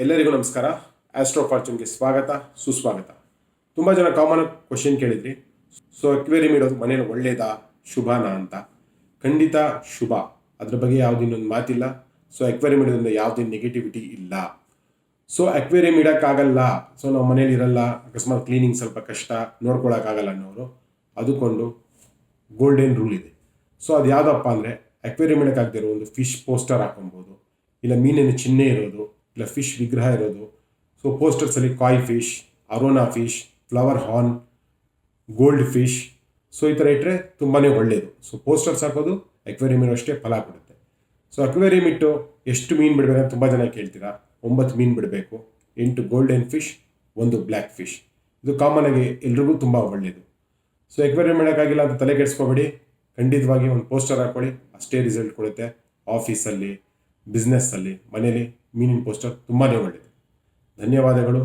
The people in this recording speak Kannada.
ಎಲ್ಲರಿಗೂ ನಮಸ್ಕಾರ. ಆಸ್ಟ್ರೋ ಫಾರ್ಚೂನ್ಗೆ ಸ್ವಾಗತ, ಸುಸ್ವಾಗತ. ತುಂಬ ಜನ ಕಾಮನ್ ಕ್ವಶನ್ ಕೇಳಿದ್ರಿ. ಸೊ ಅಕ್ವೇರಿಯಂ ಇಡೋದು ಮನೇಲಿ ಒಳ್ಳೇದಾ, ಶುಭನಾ ಅಂತ. ಖಂಡಿತ ಶುಭ, ಅದ್ರ ಬಗ್ಗೆ ಯಾವುದೂ ಇನ್ನೊಂದು ಮಾತಿಲ್ಲ. ಸೊ ಅಕ್ವೇರಿಯಂ ಇಡೋದ್ರಿಂದ ಯಾವುದೇ ನೆಗೆಟಿವಿಟಿ ಇಲ್ಲ. ಸೊ ಅಕ್ವೇರಿಯಂ ಇಡೋಕ್ಕಾಗಲ್ಲ, ಸೊ ನಾವು ಮನೇಲಿ ಇರಲ್ಲ, ಅಕಸ್ಮಾತ್ ಕ್ಲೀನಿಂಗ್ ಸ್ವಲ್ಪ ಕಷ್ಟ, ನೋಡ್ಕೊಳಕ್ಕಾಗಲ್ಲ ಅನ್ನೋರು, ಅದಕ್ಕೊಂದು ಗೋಲ್ಡನ್ ರೂಲ್ ಇದೆ. ಸೊ ಅದು ಯಾವುದಪ್ಪ ಅಂದರೆ, ಅಕ್ವೇರಿಯಂ ಇಡೋಕ್ಕಾಗದಿರೋ ಒಂದು ಫಿಶ್ ಪೋಸ್ಟರ್ ಹಾಕೊಬೋದು, ಇಲ್ಲ ಮೀನಿನ ಚಿಹ್ನೆ ಇರೋದು, ಇಲ್ಲ ಫಿಶ್ ವಿಗ್ರಹ ಇರೋದು. ಸೊ ಪೋಸ್ಟರ್ಸಲ್ಲಿ koi fish, arowana fish, flowerhorn, goldfish, so ಈ ಥರ ಇಟ್ಟರೆ ತುಂಬಾ ಒಳ್ಳೆಯದು. ಸೊ ಪೋಸ್ಟರ್ಸ್ ಹಾಕೋದು ಅಕ್ವೇರಿಯಂ ಅಷ್ಟೇ ಫಲ ಕೊಡುತ್ತೆ. ಸೊ ಅಕ್ವೇರಿಯಂ ಇಟ್ಟು ಎಷ್ಟು ಮೀನು ಬಿಡಬೇಕಂತ ತುಂಬ ಜನ ಕೇಳ್ತೀರಾ. 9 ಮೀನು ಬಿಡಬೇಕು, 8 ಗೋಲ್ಡನ್ ಫಿಶ್, 1 ಬ್ಲ್ಯಾಕ್ ಫಿಶ್. ಇದು ಕಾಮನ್ ಆಗಿ ಎಲ್ರಿಗೂ ತುಂಬ ಒಳ್ಳೆಯದು. ಸೊ ಅಕ್ವೇರಿಯಂ ಮಾಡೋಕ್ಕಾಗಿಲ್ಲ ಅಂತ ತಲೆ ಕೆಡಿಸ್ಕೋಬೇಡಿ, ಖಂಡಿತವಾಗಿ ಒಂದು ಪೋಸ್ಟರ್ ಹಾಕ್ಕೊಳ್ಳಿ, ಅಷ್ಟೇ ರಿಸಲ್ಟ್ ಕೊಡುತ್ತೆ. ಆಫೀಸಲ್ಲಿ, ಬಿಸ್ನೆಸ್ಸಲ್ಲಿ, ಮನೇಲಿ ಮೀನಿನ ಪೋಸ್ಟರ್ ತುಂಬಾ ಒಳ್ಳೆಯದು. ಧನ್ಯವಾದಗಳು.